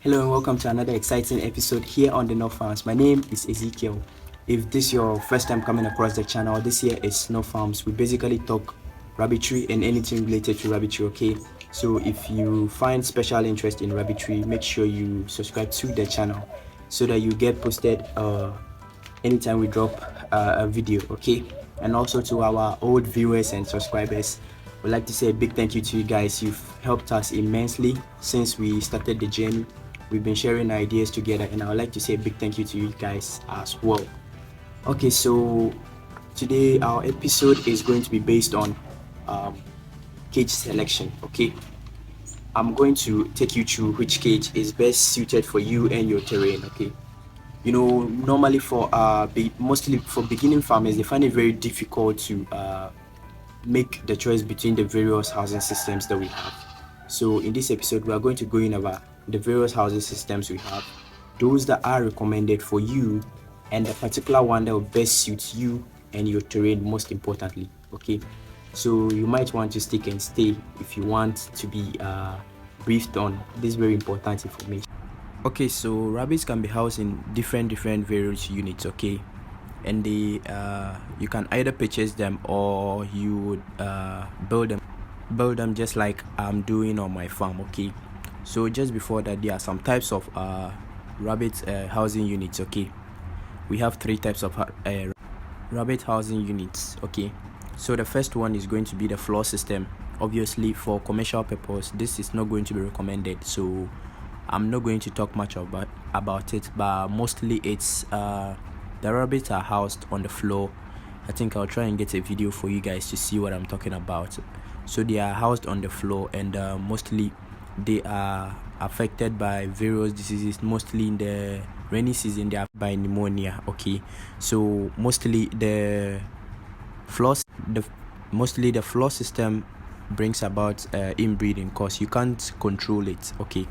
Hello and welcome to another exciting episode here on the No Farms. My name is Ezekiel. If this is your first time coming across the channel, this here is No Farms. We basically talk rabbitry and anything related to rabbitry, okay? So if you find special interest in rabbitry, make sure you subscribe to the channel so that you get posted anytime we drop a video, okay? And also to our old viewers and subscribers, we'd like to say a big thank you to you guys. You've helped us immensely since we started the journey. We've been sharing ideas together, and I would like to say a big thank you to you guys as well. Okay, so today our episode is going to be based on cage selection, okay? I'm going to take you through which cage is best suited for you and your terrain, okay? You know, normally for mostly for beginning farmers, they find it very difficult to make the choice between the various housing systems that we have. So in this episode, we are going to go in over the various housing systems we have, those that are recommended for you, and the particular one that will best suit you and your terrain most importantly, okay? So you might want to stick and stay if you want to be briefed on this very important information. Okay, so rabbits can be housed in different various units, okay? And they you can either purchase them or you would build them just like I'm doing on my farm, okay? So just before that, there are some types of rabbit housing units, okay? We have three types of rabbit housing units, okay? So the first one is going to be the Flaw system. Obviously for commercial purpose, this is not going to be recommended, so I'm not going to talk much about it, but mostly it's the rabbits are housed on the floor. I think I'll try and get a video for you guys to see what I'm talking about. So they are housed on the floor, and mostly they are affected by various diseases. Mostly in the rainy season they are by pneumonia, okay? So mostly the Flaw system brings about inbreeding, because you can't control it, okay?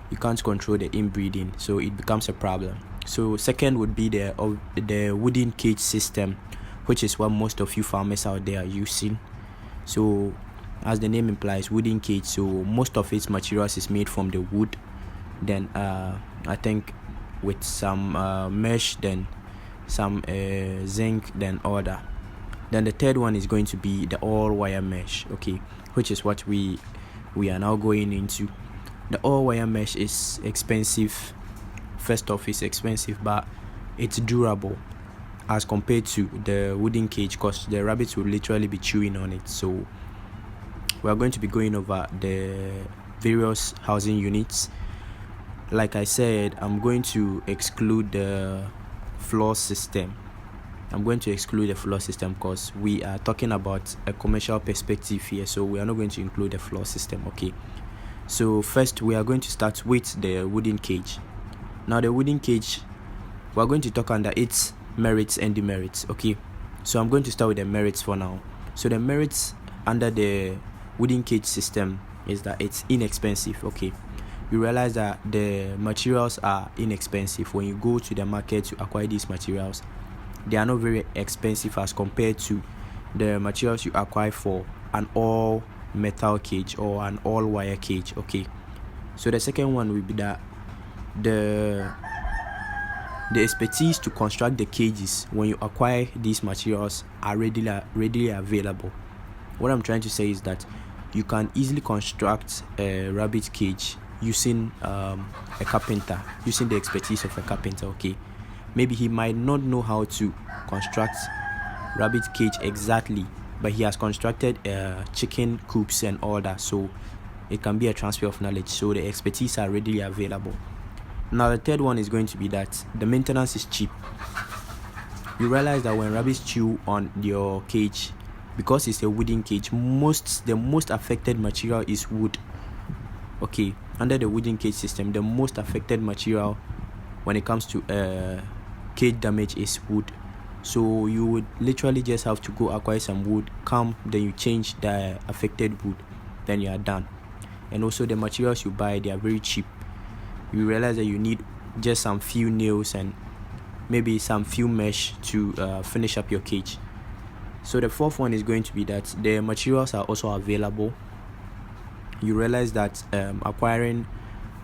You can't control the inbreeding, so it becomes a problem. So second would be the wooden cage system, which is what most of you farmers out there are using. So as the name implies, wooden cage, so most of its materials is made from the wood, then I think with some mesh, then some zinc, then other. Then the third one is going to be the all wire mesh, okay, which is what we are now going into. The all wire mesh is expensive. First off, it's expensive, but it's durable as compared to the wooden cage, because the rabbits will literally be chewing on it. So we are going to be going over the various housing units. Like I said, I'm going to exclude the Flaw system. I'm going to exclude the Flaw system because we are talking about a commercial perspective here, so we are not going to include the Flaw system, okay? So first we are going to start with the wooden cage. Now the wooden cage, we are going to talk under its merits and demerits, okay? So I'm going to start with the merits for now. So the merits under the wooden cage system is that it's inexpensive, okay? You realize that the materials are inexpensive. When you go to the market to acquire these materials, they are not very expensive as compared to the materials you acquire for an all metal cage or an all wire cage, okay? So the second one will be that the expertise to construct the cages when you acquire these materials are readily available. What I'm trying to say is that you can easily construct a rabbit cage using a carpenter, using the expertise of a carpenter, okay? Maybe he might not know how to construct rabbit cage exactly, but he has constructed chicken coops and all that, so it can be a transfer of knowledge. So the expertise are readily available. Now the third one is going to be that the maintenance is cheap. You realize that when rabbits chew on your cage, because it's a wooden cage, the most affected material is wood, okay? Under the wooden cage system, the most affected material when it comes to cage damage is wood. So you would literally just have to go acquire some wood, then you change the affected wood, then you are done. And also the materials you buy, they are very cheap. You realize that you need just some few nails and maybe some few mesh to finish up your cage. So the fourth one is going to be that the materials are also available. You realize that acquiring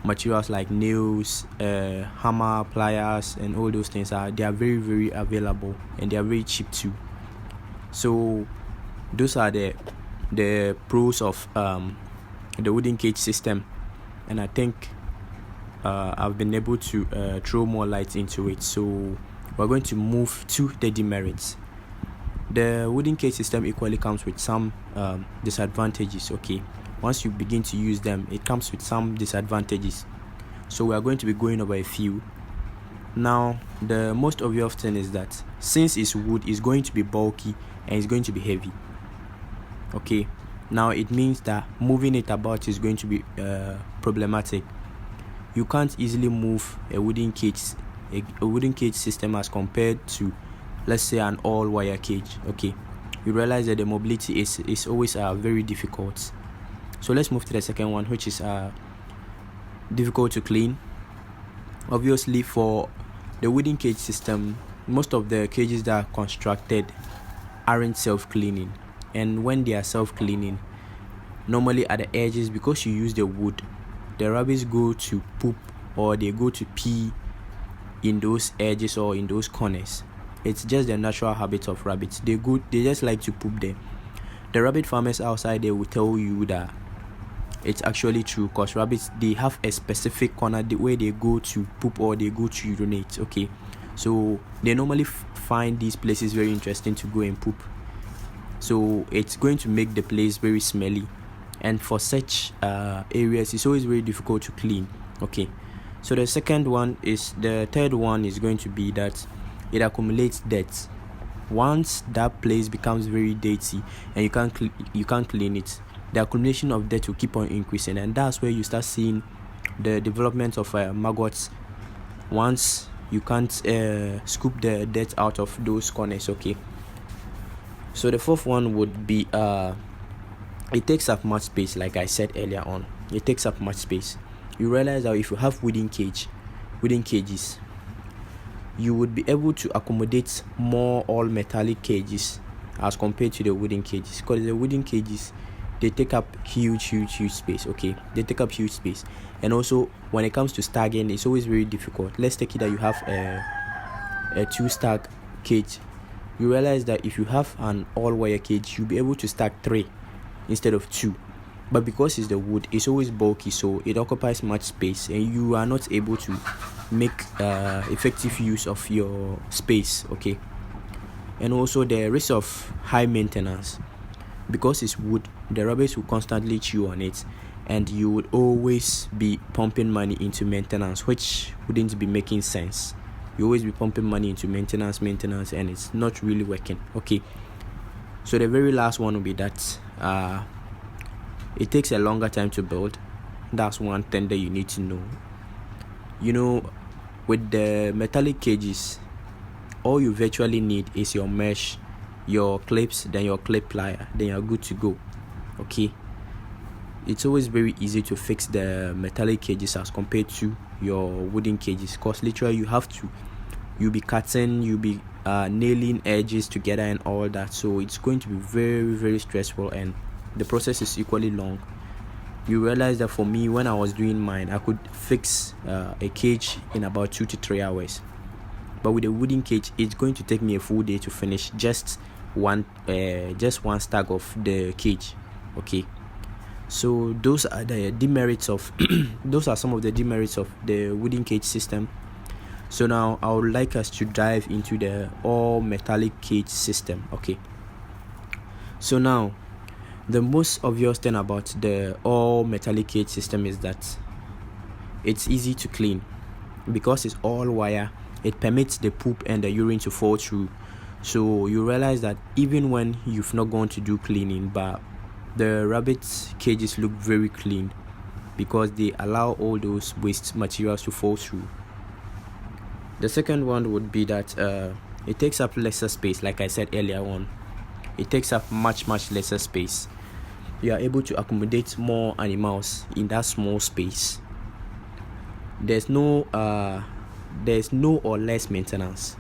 materials like nails, hammer, pliers, and all those things they are very, very available, and they are very cheap too. So those are the pros of the wooden cage system, and I think I've been able to throw more light into it. So we're going to move to the demerits. The wooden cage system equally comes with some disadvantages. Okay, once you begin to use them, it comes with some disadvantages. So we are going to be going over a few. Now, the most obvious thing is that since it's wood, it's going to be bulky and it's going to be heavy. Okay, now it means that moving it about is going to be problematic. You can't easily move a wooden cage system as compared to, let's say, an all-wire cage. Okay, you realize that the mobility is always very difficult. So let's move to the second one, which is difficult to clean. Obviously, for the wooden cage system, most of the cages that are constructed aren't self-cleaning, and when they are self-cleaning, normally at the edges, because you use the wood, the rabbits go to poop or they go to pee in those edges or in those corners. It's just the natural habit of rabbits. They just like to poop there. The rabbit farmers outside, they will tell you that it's actually true, because rabbits, they have a specific corner where they go to poop or they go to urinate. Okay, so they normally find these places very interesting to go and poop. So it's going to make the place very smelly, and for such areas, it's always very difficult to clean. Okay, so the third one is going to be that it accumulates dirt. Once that place becomes very dirty and you can't clean it, the accumulation of dirt will keep on increasing, and that's where you start seeing the development of maggots once you can't scoop the dirt out of those corners. Okay, so the fourth one would be it takes up much space. Like I said earlier on, it takes up much space. You realize that if you have wooden cages, you would be able to accommodate more all metallic cages as compared to the wooden cages, because the wooden cages, they take up huge space. Okay, they take up huge space, and also when it comes to stacking, it's always very difficult. Let's take it that you have a 2-stack cage. You realize that if you have an all-wire cage, you'll be able to stack 3 instead of 2, but because it's the wood, it's always bulky, so it occupies much space, and you are not able to make effective use of your space. Okay, and also the risk of high maintenance. Because it's wood, the rabbits will constantly chew on it, and you would always be pumping money into maintenance, which wouldn't be making sense. You always be pumping money into maintenance, and it's not really working. Okay, so the very last one will be that it takes a longer time to build. That's one thing that you need to know. You know, with the metallic cages, all you virtually need is your mesh, your clips, then your clip plier, then you're good to go. Okay, it's always very easy to fix the metallic cages as compared to your wooden cages, because literally you'll be cutting, you'll be nailing edges together and all that, so it's going to be very, very stressful, and the process is equally long. You realize that for me, when I was doing mine, I could fix a cage in about 2 to 3 hours, but with a wooden cage, it's going to take me a full day to finish just one stack of the cage. Okay, so those are the demerits of those are some of the demerits of the wooden cage system. So now I would like us to dive into the all metallic cage system. Okay, so now the most obvious thing about the all metallic cage system is that it's easy to clean. Because it's all wire, it permits the poop and the urine to fall through. So you realize that even when you've not gone to do cleaning, but the rabbit cages look very clean because they allow all those waste materials to fall through. The second one would be that it takes up lesser space. Like I said earlier on, it takes up much lesser space. You are able to accommodate more animals in that small space. There's no or less maintenance.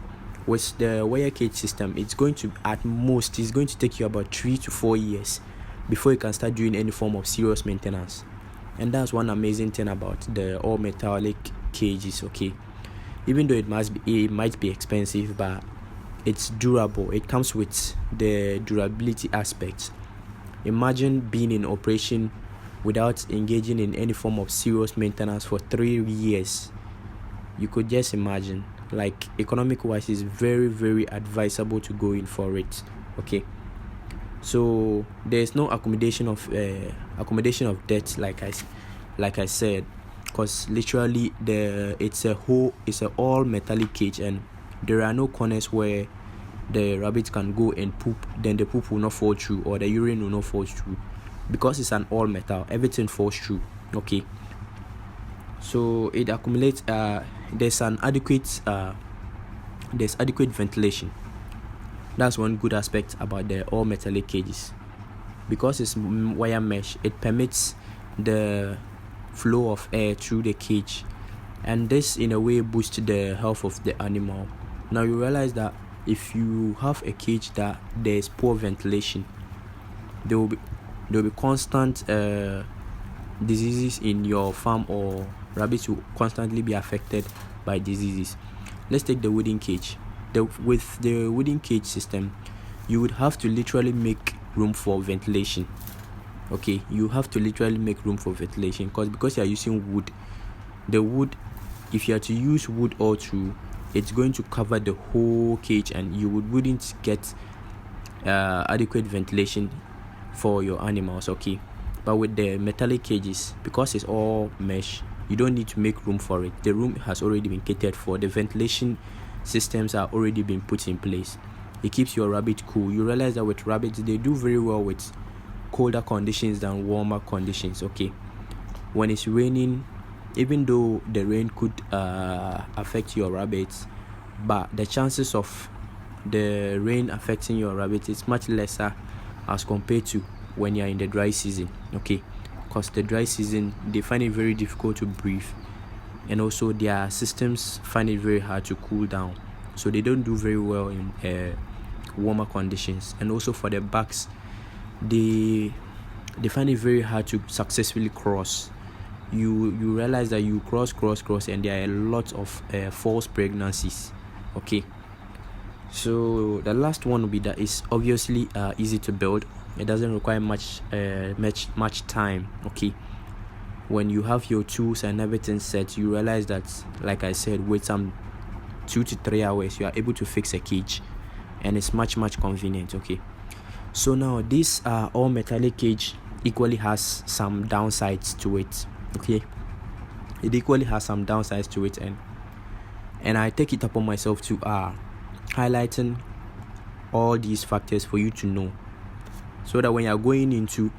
With the wire cage system, it's going to take you about 3 to 4 years before you can start doing any form of serious maintenance. And that's one amazing thing about the all metallic cages. Okay, even though it might be expensive, but it's durable. It comes with the durability aspect. Imagine being in operation without engaging in any form of serious maintenance for 3 years. You could just imagine. Like, economic wise, it's very, very advisable to go in for it. Okay, so there's no accommodation of debt, like I said, because literally it's a all metallic cage, and there are no corners where the rabbit can go and poop, then the poop will not fall through, or the urine will not fall through, because it's an all metal. Everything falls through. Okay, so it accumulates. There's adequate ventilation. That's one good aspect about the all metallic cages. Because it's wire mesh, it permits the flow of air through the cage, and this in a way boosts the health of the animal. Now you realize that if you have a cage that there's poor ventilation, there will be constant diseases in your farm, or rabbits will constantly be affected by diseases. Let's take the wooden cage. With the wooden cage system, you would have to literally make room for ventilation. Okay, you have to literally make room for ventilation, because you are using wood. The wood, if you are to use wood all through, it's going to cover the whole cage, and you wouldn't get adequate ventilation for your animals. Okay, but with the metallic cages, because it's all mesh, you don't need to make room for it. The room has already been catered for. The ventilation systems are already been put in place. It keeps your rabbit cool. You realize that with rabbits, they do very well with colder conditions than warmer conditions. Okay, when it's raining, even though the rain could affect your rabbits, but the chances of the rain affecting your rabbit is much lesser as compared to when you're in the dry season. Okay, because the dry season, they find it very difficult to breathe, and also their systems find it very hard to cool down, so they don't do very well in warmer conditions. And also for the bucks, they find it very hard to successfully cross. You realize that you cross, and there are a lot of false pregnancies. Okay, so the last one will be that it's obviously easy to build. It doesn't require much time. Okay, when you have your tools and everything set, you realize that, like I said, with some 2 to 3 hours, you are able to fix a cage, and it's much convenient. Okay, so now this all metallic cage equally has some downsides to it. Okay, it equally has some downsides to it, and I take it upon myself to highlighting all these factors for you to know, so that when you're going into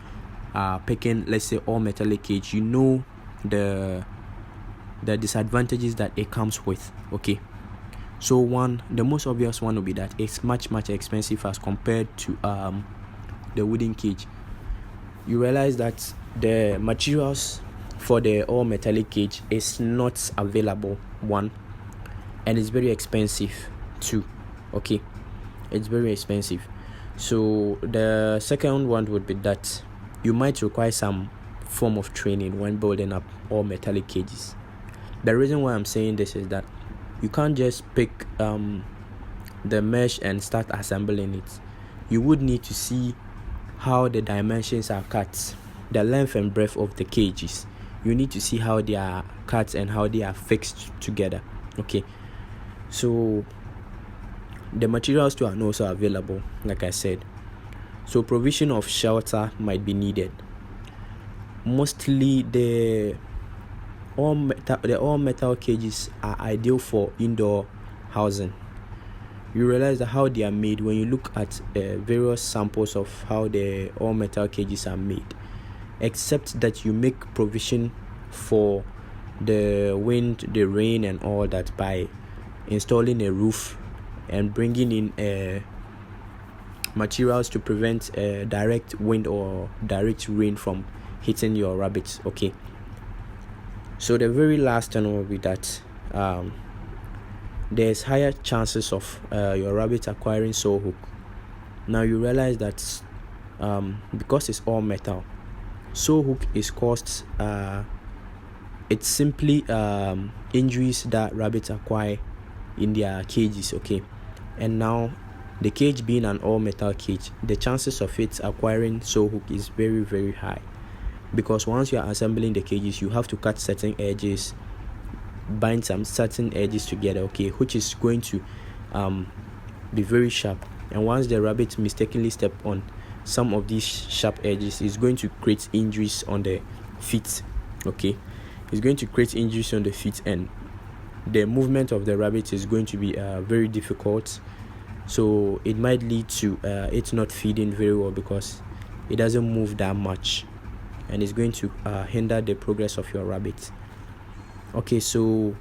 picking, let's say, all metallic cage, you know the disadvantages that it comes with. Okay, so the most obvious one will be that it's much expensive as compared to the wooden cage. You realize that the materials for the all metallic cage is not available, one, and it's very expensive, two. Okay, it's very expensive. So the second one would be that you might require some form of training when building up all metallic cages. The reason why I'm saying this is that you can't just pick the mesh and start assembling it. You would need to see how the dimensions are cut, the length and breadth of the cages. You need to see how they are cut and how they are fixed together. Okay, so the materials too are also available, like I said. So provision of shelter might be needed. Mostly the all metal cages are ideal for indoor housing. You realize that how they are made when you look at various samples of how the all metal cages are made, except that you make provision for the wind, the rain, and all that by installing a roof and bringing in materials to prevent direct wind or direct rain from hitting your rabbits. Okay, so the very last one will be that there's higher chances of your rabbit acquiring sore hook. Now you realize that because it's all metal, Sow hook is caused it's simply injuries that rabbits acquire in their cages, okay? And now the cage being an all metal cage, the chances of it acquiring sow hook is very, very high, because once you are assembling the cages, you have to cut certain edges, bind some certain edges together, okay, which is going to be very sharp. And once the rabbit mistakenly step on some of these sharp edges, it's going to create injuries on the feet, okay? It's going to create injuries on the feet, and the movement of the rabbit is going to be very difficult. So it might lead to it not feeding very well, because it doesn't move that much, and it's going to hinder the progress of your rabbit. Okay, so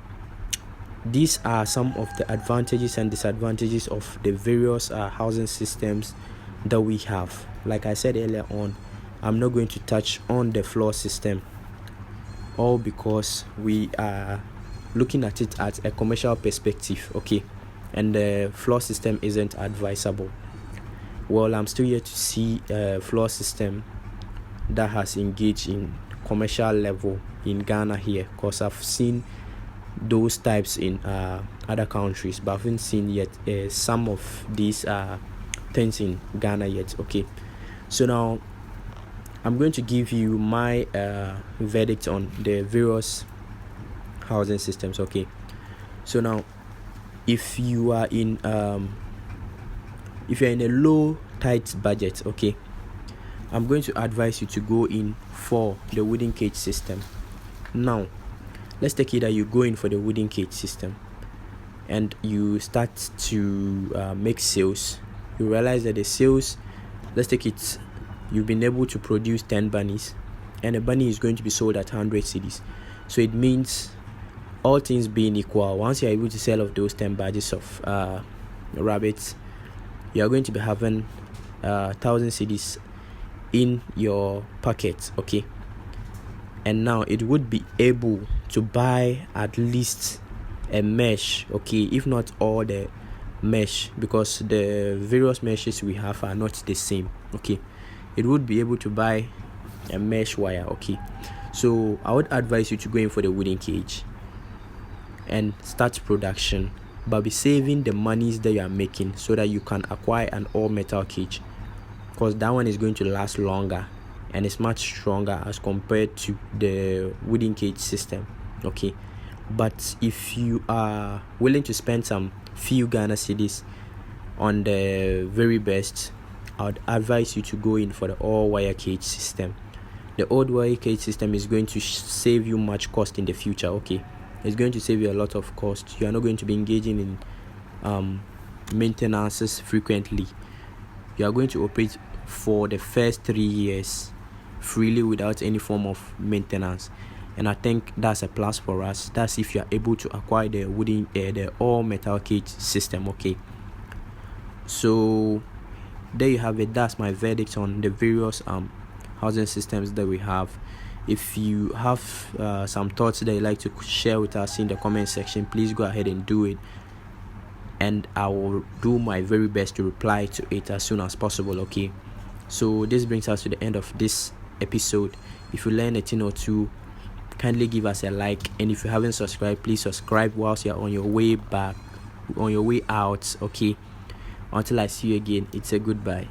these are some of the advantages and disadvantages of the various housing systems that we have. Like I said earlier on, I'm not going to touch on the Flaw system, all because we are looking at it at a commercial perspective, okay, and the Flaw system isn't advisable. Well, I'm still here to see a Flaw system that has engaged in commercial level in Ghana here, because I've seen those types in other countries, but I haven't seen yet some of these things in Ghana yet, okay? So now I'm going to give you my verdict on the various housing systems, okay? So now, if you are in if you're in a low tight budget, okay, I'm going to advise you to go in for the wooden cage system. Now let's take it that you go in for the wooden cage system and you start to make sales. You realize that the sales, let's take it, you've been able to produce 10 bunnies, and a bunny is going to be sold at 100 cedis. So it means, all things being equal, once you're able to sell off those 10 badges of rabbits, you're going to be having 1,000 cedis in your pocket, okay? And now it would be able to buy at least a mesh, okay, if not all the mesh, because the various meshes we have are not the same, okay? It would be able to buy a mesh wire, okay? So I would advise you to go in for the wooden cage and start production, but be saving the monies that you are making so that you can acquire an all metal cage, because that one is going to last longer and it's much stronger as compared to the wooden cage system, okay? But if you are willing to spend some few Ghana cedis on the very best, I would advise you to go in for the all wire cage system. The old wire cage system is going to save you much cost in the future, okay? It's going to save you a lot of cost. You are not going to be engaging in maintenances frequently. You are going to operate for the first 3 years freely without any form of maintenance, and I think that's a plus for us. That's if you are able to acquire the wooden the all metal cage system, okay? So there you have it. That's my verdict on the various housing systems that we have. If you have some thoughts that you'd like to share with us in the comment section, please go ahead and do it, and I will do my very best to reply to it as soon as possible, okay? So this brings us to the end of this episode. If you learn a thing or two, kindly give us a like, and if you haven't subscribed, please subscribe whilst you're on your way back, on your way out, okay? Until I see you again, it's a goodbye.